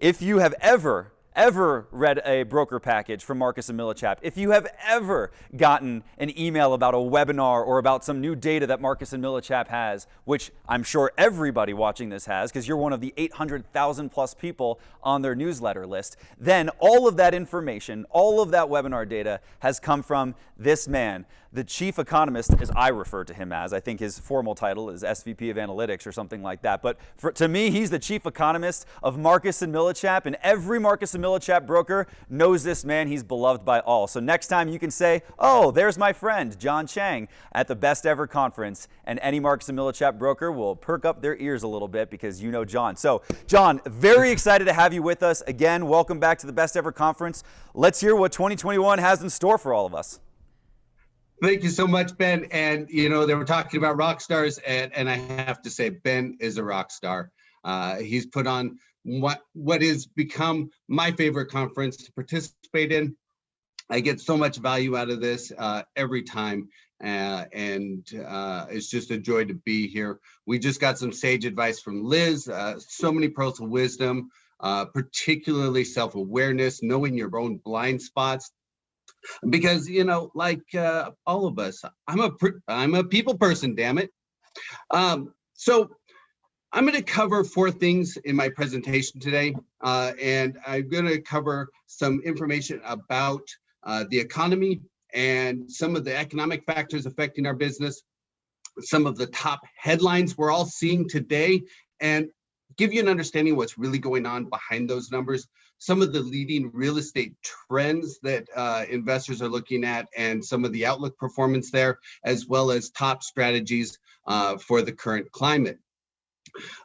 If you have ever read a broker package from Marcus and Millichap, if you have ever gotten an email about a webinar or about some new data that Marcus and Millichap has, which I'm sure everybody watching this has because you're one of the 800,000 plus people on their newsletter list, then all of that information, all of that webinar data has come from this man, the chief economist, as I refer to him as. I think his formal title is SVP of Analytics or something like that. But to me, he's the chief economist of Marcus and Millichap, and every Marcus and Millichap broker knows this man. He's beloved by all. So next time you can say, oh, there's my friend, John Chang, at the Best Ever Conference, and any Marcus and Millichap broker will perk up their ears a little bit because you know John. So, John, very excited to have you with us. Again, welcome back to the Best Ever Conference. Let's hear what 2021 has in store for all of us. Thank you so much, Ben. And, you know, they were talking about rock stars, and I have to say, Ben is a rock star. He's put on what has become my favorite conference to participate in. I get so much value out of this every time, and it's just a joy to be here. We just got some sage advice from Liz, so many pearls of wisdom, particularly self-awareness, knowing your own blind spots. Because, you know, like all of us, I'm a people person, damn it. So I'm going to cover 4 things in my presentation today, and I'm going to cover some information about the economy and some of the economic factors affecting our business, some of the top headlines we're all seeing today, and give you an understanding of what's really going on behind those numbers, some of the leading real estate trends that investors are looking at, and some of the outlook performance there, as well as top strategies for the current climate.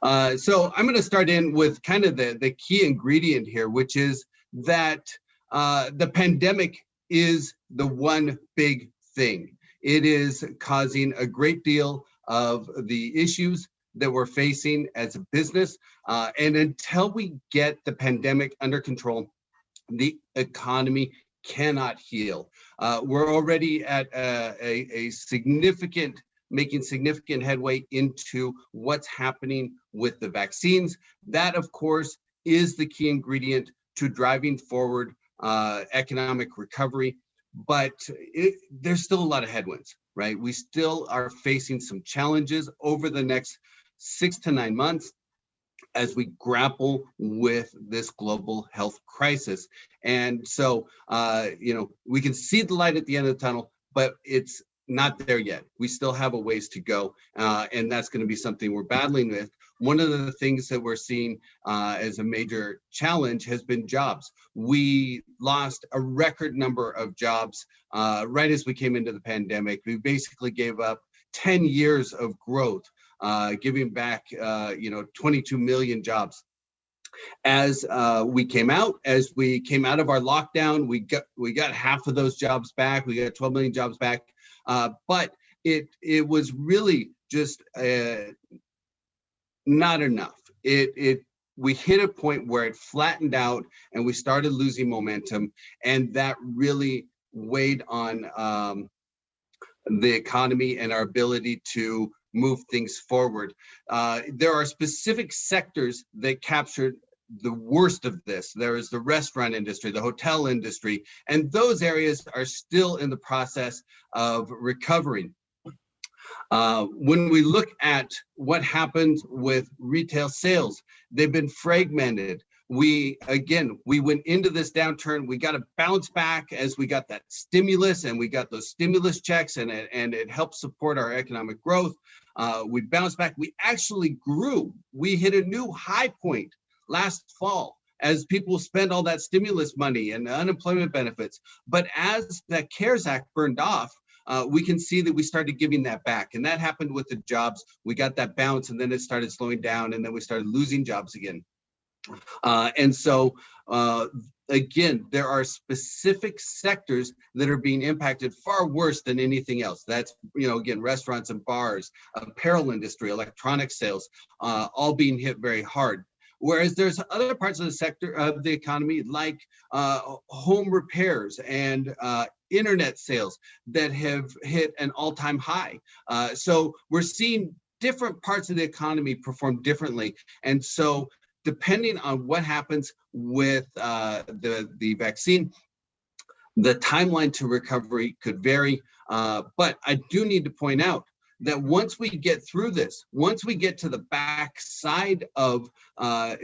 So I'm going to start in with kind of the key ingredient here, which is that the pandemic is the one big thing. It is causing a great deal of the issues that we're facing as a business. And until we get the pandemic under control, the economy cannot heal. We're already at making significant headway into what's happening with the vaccines. That, of course, is the key ingredient to driving forward economic recovery. But there's still a lot of headwinds, right? We still are facing some challenges over the next 6 to 9 months as we grapple with this global health crisis. And so, you know, we can see the light at the end of the tunnel, but it's not there yet. We still have a ways to go, and that's going to be something we're battling with. One of the things that we're seeing as a major challenge has been jobs. We lost a record number of jobs right as we came into the pandemic. We basically gave up 10 years of growth, giving back, 22 million jobs. As we came out of our lockdown, we got half of those jobs back. We got 12 million jobs back, but it was really just not enough. We hit a point where it flattened out, and we started losing momentum, and that really weighed on the economy and our ability to move things forward. There are specific sectors that captured the worst of this. There is the restaurant industry, the hotel industry, and those areas are still in the process of recovering. When we look at what happened with retail sales, they've been fragmented. We went into this downturn, we got to bounce back as we got that stimulus, and we got those stimulus checks, and it helped support our economic growth. We bounced back, we actually grew. We hit a new high point last fall as people spent all that stimulus money and unemployment benefits. But as the CARES Act burned off, we can see that we started giving that back. And that happened with the jobs. We got that bounce, and then it started slowing down, and then we started losing jobs again. And so, again, there are specific sectors that are being impacted far worse than anything else. That's, again, restaurants and bars, apparel industry, electronic sales, all being hit very hard. Whereas there's other parts of the sector of the economy, like home repairs and internet sales, that have hit an all-time high. So we're seeing different parts of the economy perform differently. And so depending on what happens with the vaccine, the timeline to recovery could vary. But I do need to point out that once we get through this, once we get to the back side of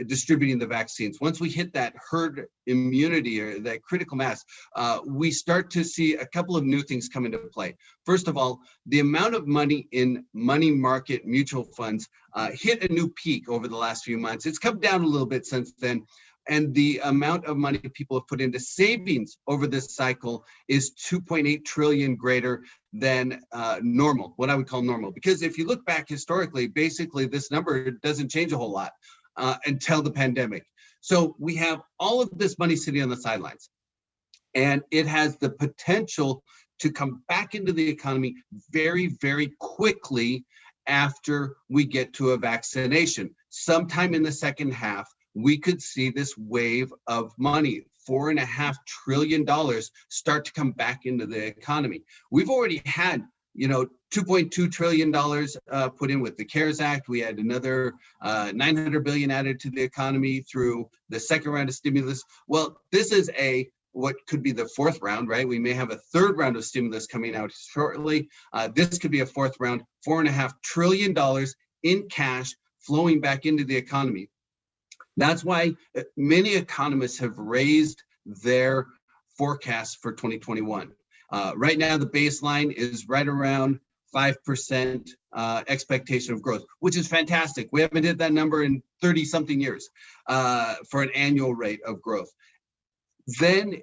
distributing the vaccines, once we hit that herd immunity or that critical mass, we start to see a couple of new things come into play. First of all, the amount of money in money market mutual funds hit a new peak over the last few months. It's come down a little bit since then. And the amount of money people have put into savings over this cycle is 2.8 trillion greater than normal, what I would call normal. Because if you look back historically, basically this number doesn't change a whole lot until the pandemic. So we have all of this money sitting on the sidelines, and it has the potential to come back into the economy very, very quickly after we get to a vaccination. Sometime in the second half, we could see this wave of money, $4.5 trillion, start to come back into the economy. We've already had, $2.2 trillion put in with the CARES Act. We had another $900 billion added to the economy through the second round of stimulus. Well, this is what could be the fourth round, right? We may have a third round of stimulus coming out shortly. This could be a fourth round, $4.5 trillion in cash flowing back into the economy. That's why many economists have raised their forecasts for 2021. Right now, the baseline is right around 5% expectation of growth, which is fantastic. We haven't hit that number in 30-something years for an annual rate of growth. Then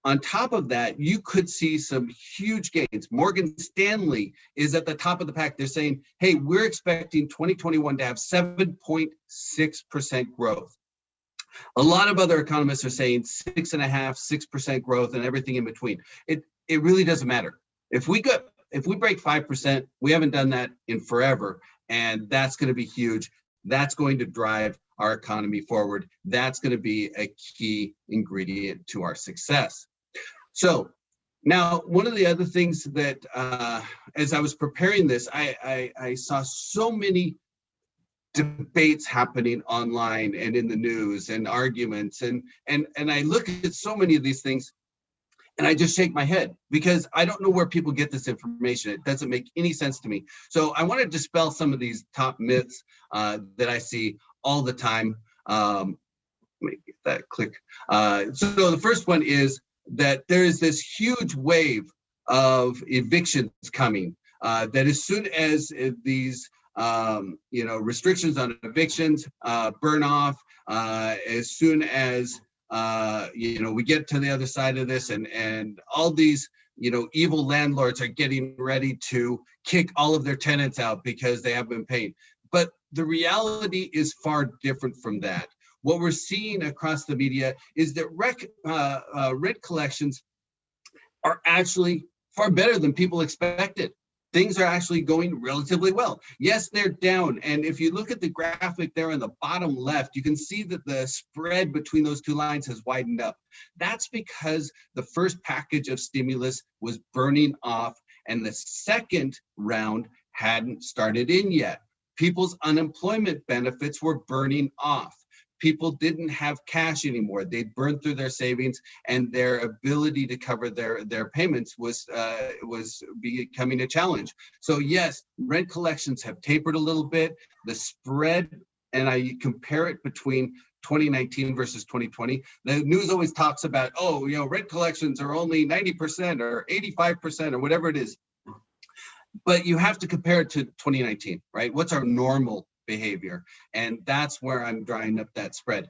on top of that, you could see some huge gains. Morgan Stanley is at the top of the pack. They're saying, hey, we're expecting 2021 to have 7.6% growth. A lot of other economists are saying 6.5%, 6% growth and everything in between. It really doesn't matter. If we break 5%, we haven't done that in forever, and that's going to be huge. That's going to drive our economy forward. That's going to be a key ingredient to our success. So now, one of the other things that, as I was preparing this, I saw so many debates happening online and in the news and arguments, and I look at so many of these things, and I just shake my head because I don't know where people get this information. It doesn't make any sense to me. So I want to dispel some of these top myths that I see all the time. Let me get that click. So the first one is that there is this huge wave of evictions coming, that as soon as these restrictions on evictions burn off, as soon as we get to the other side of this, and all these evil landlords are getting ready to kick all of their tenants out because they haven't been paying. But the reality is far different from that. What we're seeing across the media is that rent collections are actually far better than people expected. Things are actually going relatively well. Yes, they're down. And if you look at the graphic there on the bottom left, you can see that the spread between those two lines has widened up. That's because the first package of stimulus was burning off and the second round hadn't started in yet. People's unemployment benefits were burning off. People didn't have cash anymore. They'd burned through their savings, and their ability to cover their payments was becoming a challenge. So yes, rent collections have tapered a little bit. The spread, and I compare it between 2019 versus 2020. The news always talks about, rent collections are only 90% or 85% or whatever it is. But you have to compare it to 2019, right? What's our normal behavior? And that's where I'm drawing up that spread.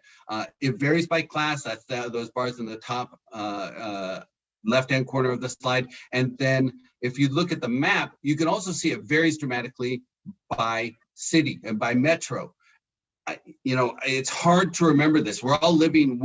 It varies by class. That's those bars in the top left-hand corner of the slide. And then if you look at the map, you can also see it varies dramatically by city and by metro. It's hard to remember this. We're all living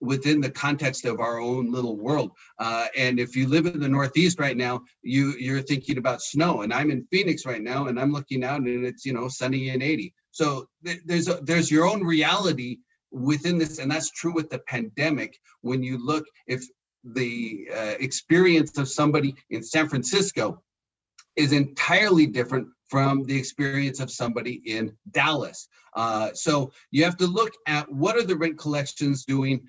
within the context of our own little world. And if you live in the Northeast right now, you're thinking about snow. And I'm in Phoenix right now, and I'm looking out, and it's sunny and 80. So there's your own reality within this, and that's true with the pandemic. When you look, if the experience of somebody in San Francisco is entirely different from the experience of somebody in Dallas. So you have to look at what are the rent collections doing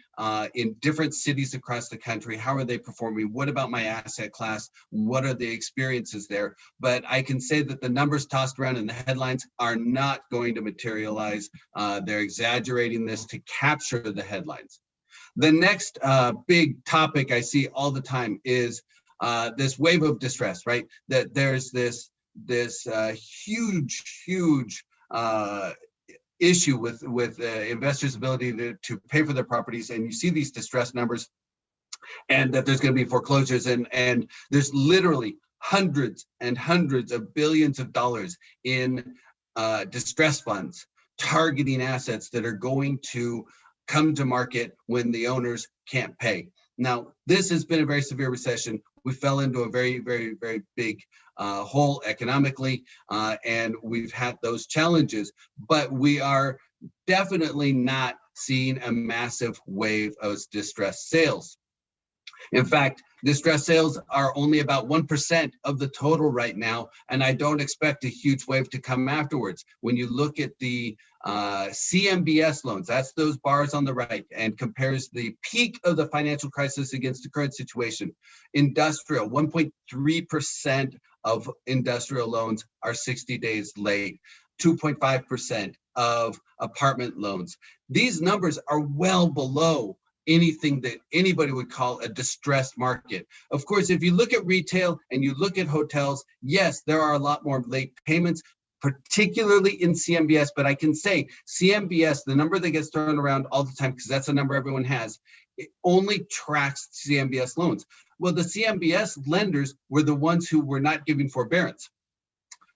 in different cities across the country. How are they performing? What about my asset class? What are the experiences there? But I can say that the numbers tossed around in the headlines are not going to materialize. They're exaggerating this to capture the headlines. The next big topic I see all the time is this wave of distress, right? That there's this huge issue with investors' ability to pay for their properties, and you see these distress numbers, and that there's going to be foreclosures, and there's literally hundreds and hundreds of billions of dollars in distress funds targeting assets that are going to come to market when the owners can't pay. Now, this has been a very severe recession. We fell into a very big hole economically, and we've had those challenges, but we are definitely not seeing a massive wave of distressed sales. In fact, distressed sales are only about 1% of the total right now, and I don't expect a huge wave to come afterwards. When you look at the CMBS loans, that's those bars on the right, and compares the peak of the financial crisis against the current situation. Industrial, 1.3% of industrial loans are 60 days late. 2.5% of apartment loans. These numbers are well below anything that anybody would call a distressed market. Of course, if you look at retail and you look at hotels, yes, there are a lot more late payments, particularly in CMBS, but I can say CMBS, the number that gets thrown around all the time, because that's a number everyone has, it only tracks CMBS loans. Well, the CMBS lenders were the ones who were not giving forbearance.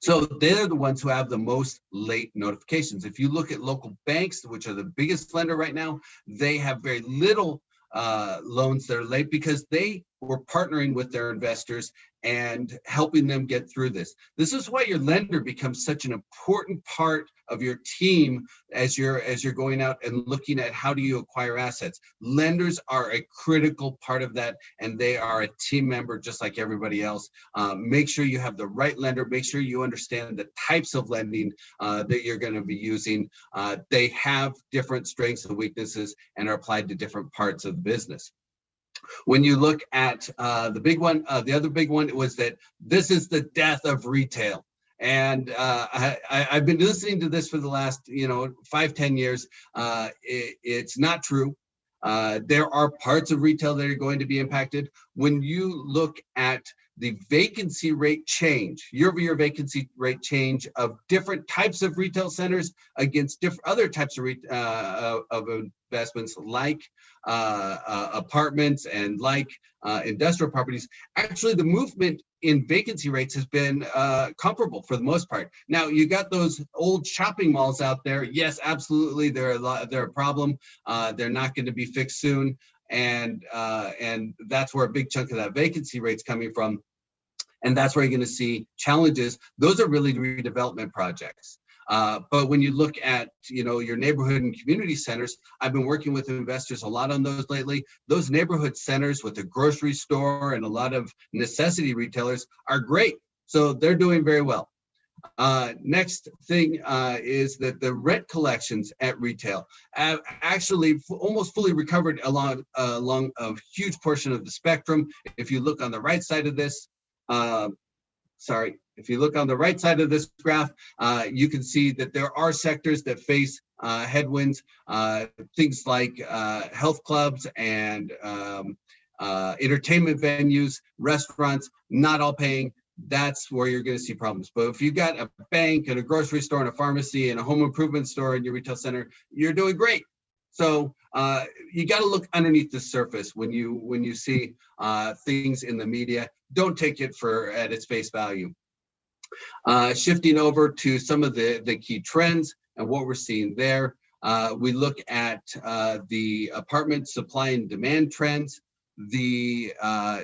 So they're the ones who have the most late notifications. If you look at local banks, which are the biggest lender right now, they have very little loans that are late because they were partnering with their investors and helping them get through this. This is why your lender becomes such an important part of your team as you're going out and looking at how do you acquire assets. Lenders are a critical part of that, and they are a team member just like everybody else. Make sure you have the right lender. Make sure you understand the types of lending that you're going to be using. They have different strengths and weaknesses and are applied to different parts of the business. When you look at the big one, the other big one was that this is the death of retail. And I've been listening to this for the last, 5-10 years. It's not true. There are parts of retail that are going to be impacted. When you look at the vacancy rate change, year-over-year vacancy rate change of different types of retail centers against different other types of investments like apartments and like industrial properties, actually the movement in vacancy rates has been comparable for the most part. Now, you got those old shopping malls out there. Yes, absolutely, they're a problem. They're not going to be fixed soon. And that's where a big chunk of that vacancy rate's coming from. And that's where you're going to see challenges. Those are really redevelopment projects. But when you look at, your neighborhood and community centers, I've been working with investors a lot on those lately. Those neighborhood centers with a grocery store and a lot of necessity retailers are great. So they're doing very well. Next thing is that the rent collections at retail have actually almost fully recovered along a huge portion of the spectrum. If you look on the right side of this, if you look on the right side of this graph, you can see that there are sectors that face headwinds, things like health clubs and entertainment venues, restaurants, not all paying. That's where you're going to see problems. But if you've got a bank and a grocery store and a pharmacy and a home improvement store in your retail center, you're doing great. So you got to look underneath the surface when you see things in the media. Don't take it at its face value. Shifting over to some of the key trends and what we're seeing there, we look at the apartment supply and demand trends. The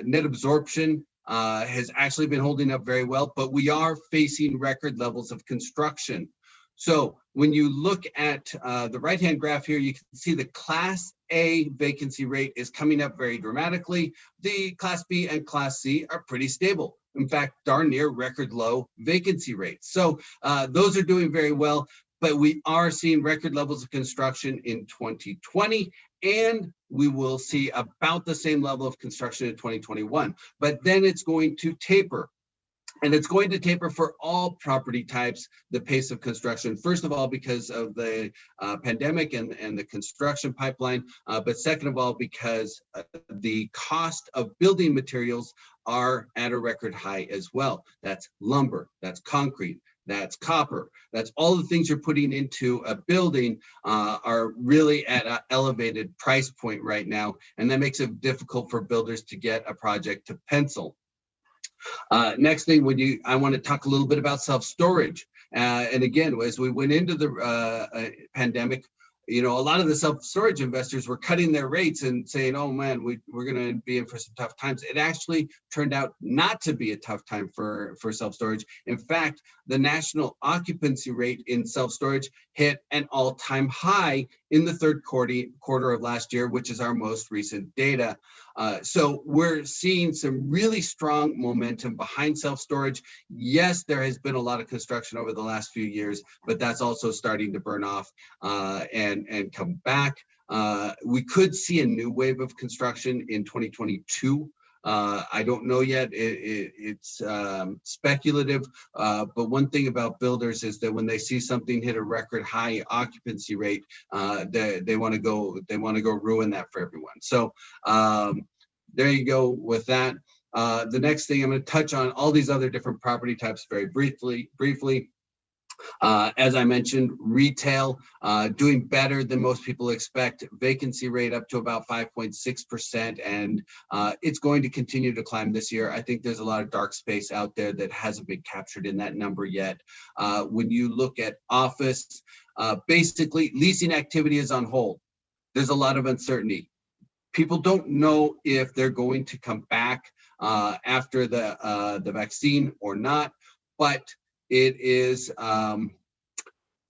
net absorption has actually been holding up very well, but we are facing record levels of construction. So when you look at the right-hand graph here, you can see the Class A vacancy rate is coming up very dramatically. The Class B and Class C are pretty stable. in fact, darn near record low vacancy rates. So those are doing very well, but we are seeing record levels of construction in 2020, and we will see about the same level of construction in 2021. But then it's going to taper. And it's going to taper for all property types, the pace of construction. First of all, because of the pandemic and the construction pipeline, but second of all, because the cost of building materials are at a record high as well. That's lumber, that's concrete, that's copper, that's all the things you're putting into a building are really at an elevated price point right now. And that makes it difficult for builders to get a project to pencil. Next thing, I want to talk a little bit about self-storage. And again, as we went into the pandemic, a lot of the self-storage investors were cutting their rates and saying, oh man, we're going to be in for some tough times. It actually turned out not to be a tough time for self-storage. In fact, the national occupancy rate in self-storage hit an all-time high in the third quarter of last year, which is our most recent data. So we're seeing some really strong momentum behind self-storage. Yes, there has been a lot of construction over the last few years, but that's also starting to burn off and come back. We could see a new wave of construction in 2022. I don't know yet. It's speculative, but one thing about builders is that when they see something hit a record high occupancy rate, they want to go ruin that for everyone. So there you go with that. The next thing, I'm going to touch on all these other different property types very briefly. As I mentioned, retail doing better than most people expect. Vacancy rate up to about 5.6%, and it's going to continue to climb this year. I think there's a lot of dark space out there that hasn't been captured in that number yet. When you look at office, basically leasing activity is on hold. There's a lot of uncertainty. People don't know if they're going to come back after the vaccine or not, but it is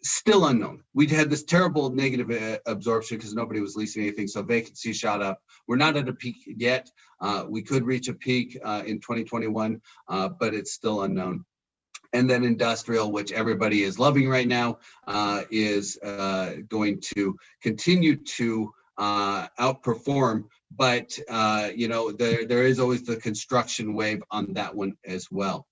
still unknown. We'd had this terrible negative absorption because nobody was leasing anything, so vacancy shot up. We're not at a peak yet. We could reach a peak in 2021, but it's still unknown. And then industrial, which everybody is loving right now, is going to continue to outperform, but there is always the construction wave on that one as well.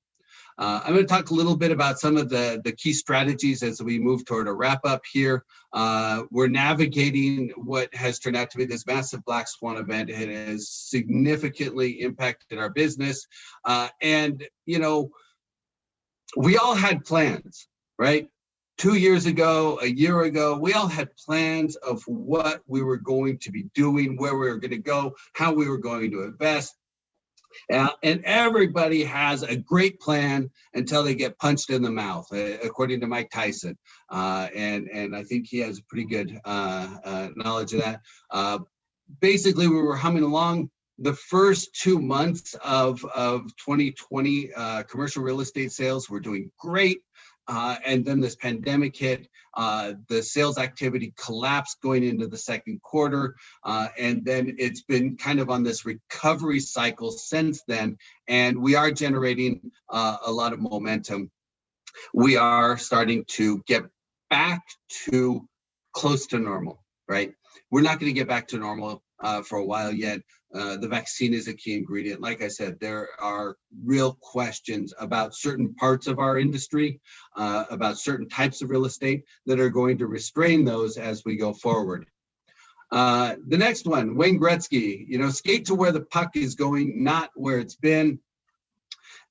I'm going to talk a little bit about some of the key strategies as we move toward a wrap up here. We're navigating what has turned out to be this massive black swan event. It has significantly impacted our business. And we all had plans, right? 2 years ago, a year ago, we all had plans of what we were going to be doing, where we were going to go, how we were going to invest. And everybody has a great plan until they get punched in the mouth, according to Mike Tyson. And I think he has a pretty good knowledge of that. Basically, we were humming along. The first 2 months of 2020, commercial real estate sales were doing great. And then this pandemic hit, the sales activity collapsed going into the second quarter. And then it's been kind of on this recovery cycle since then. And we are generating a lot of momentum. We are starting to get back to close to normal, right? We're not going to get back to normal for a while yet. The vaccine is a key ingredient. Like I said, there are real questions about certain parts of our industry, about certain types of real estate that are going to restrain those as we go forward. The next one, Wayne Gretzky, skate to where the puck is going, not where it's been.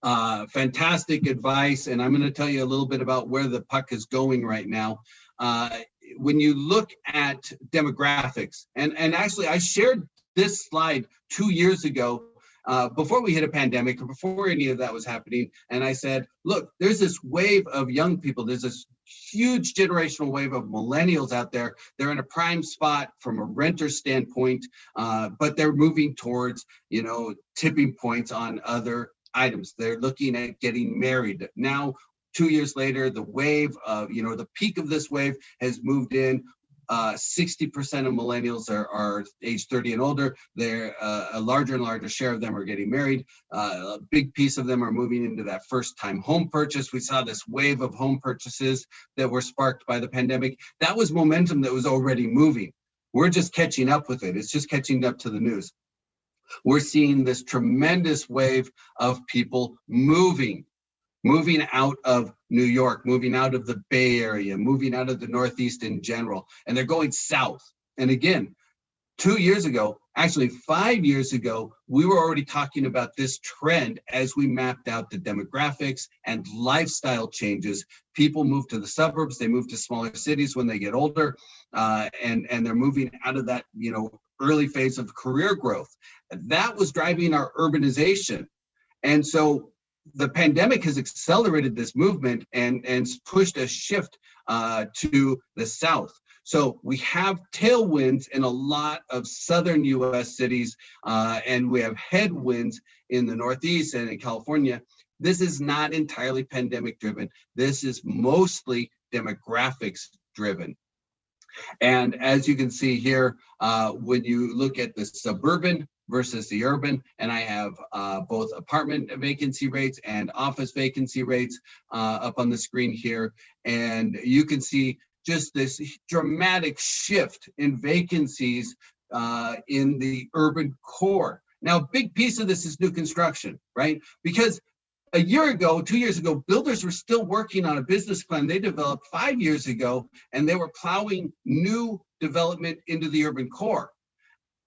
Fantastic advice. And I'm going to tell you a little bit about where the puck is going right now. When you look at demographics, and actually I shared this slide 2 years ago before we hit a pandemic or before any of that was happening. And I said, look, there's this wave of young people. There's this huge generational wave of millennials out there. They're in a prime spot from a renter standpoint, but they're moving towards, tipping points on other items. They're looking at getting married. Now, 2 years later, the wave of, the peak of this wave has moved in. 60% of millennials are age 30 and older. They're a larger and larger share of them are getting married. A big piece of them are moving into that first-time home purchase. We saw this wave of home purchases that were sparked by the pandemic. That was momentum that was already moving. We're just catching up with it. It's just catching up to the news. We're seeing this tremendous wave of people moving out of New York, moving out of the Bay Area, moving out of the Northeast in general, and they're going south. And again, 2 years ago, actually 5 years ago, we were already talking about this trend as we mapped out the demographics and lifestyle changes. People move to the suburbs, they move to smaller cities when they get older, and they're moving out of that, early phase of career growth. That was driving our urbanization. And so the pandemic has accelerated this movement and pushed a shift to the south. So we have tailwinds in a lot of southern U.S. cities, and we have headwinds in the Northeast and in California. This is not entirely pandemic driven. This is mostly demographics driven. And as you can see here, when you look at the suburban versus the urban, and I have both apartment vacancy rates and office vacancy rates up on the screen here, and you can see just this dramatic shift in vacancies in the urban core. Now, a big piece of this is new construction, right? Because a year ago, 2 years ago, builders were still working on a business plan they developed 5 years ago, and they were plowing new development into the urban core.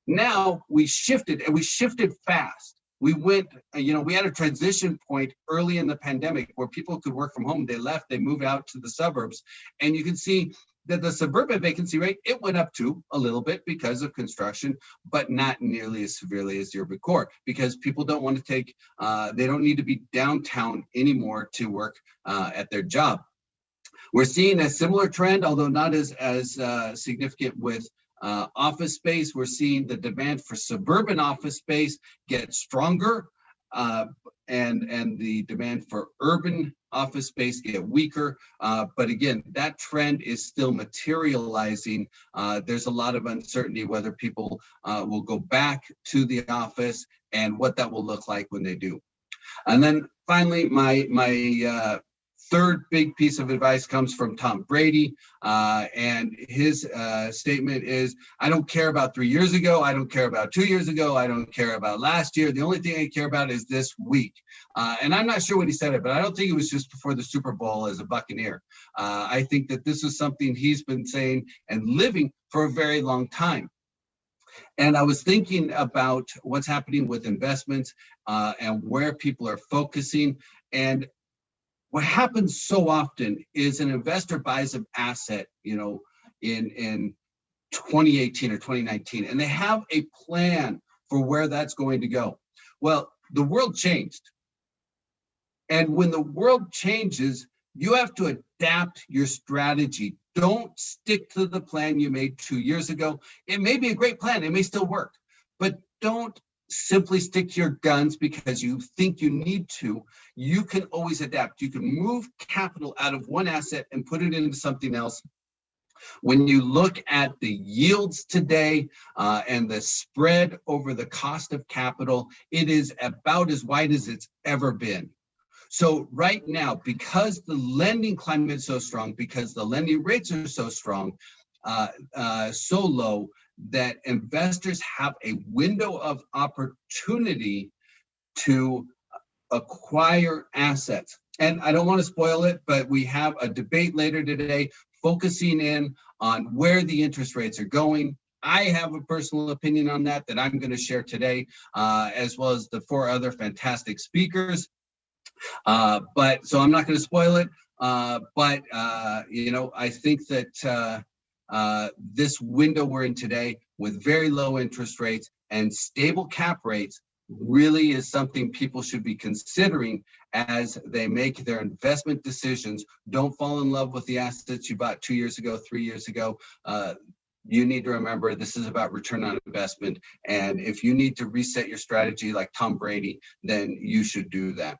Now we shifted, and we shifted fast. We went, we had a transition point early in the pandemic where people could work from home. They left, they moved out to the suburbs. And you can see that the suburban vacancy rate, it went up too a little bit because of construction, but not nearly as severely as the urban core, because people don't want to take, they don't need to be downtown anymore to work at their job. We're seeing a similar trend, although not as significant with office space. We're seeing the demand for suburban office space get stronger, and the demand for urban office space get weaker. But again, that trend is still materializing. There's a lot of uncertainty whether people will go back to the office and what that will look like when they do. And then finally, my third big piece of advice comes from Tom Brady, and his statement is, I don't care about 3 years ago, I don't care about 2 years ago, I don't care about last year. The only thing I care about is this week. And I'm not sure when he said it, but I don't think it was just before the Super Bowl as a Buccaneer. I think that this is something he's been saying and living for a very long time. And I was thinking about what's happening with investments and where people are focusing. And what happens so often is an investor buys an asset, in 2018 or 2019, and they have a plan for where that's going to go. Well, the world changed. And when the world changes, you have to adapt your strategy. Don't stick to the plan you made 2 years ago. It may be a great plan, it may still work, but don't simply stick to your guns because you think you need to. You can always adapt. You can move capital out of one asset and put it into something else. When you look at the yields today and the spread over the cost of capital, it is about as wide as it's ever been. So right now, because the lending climate is so strong, because the lending rates are so strong, so low, that investors have a window of opportunity to acquire assets. And I don't want to spoil it, but we have a debate later today focusing in on where the interest rates are going. I have a personal opinion on that I'm going to share today, as well as the 4 other fantastic speakers. But so I'm not going to spoil it. But I think that this window we're in today with very low interest rates and stable cap rates really is something people should be considering as they make their investment decisions. Don't fall in love with the assets you bought 2 years ago, 3 years ago. You need to remember this is about return on investment. And if you need to reset your strategy like Tom Brady, then you should do that.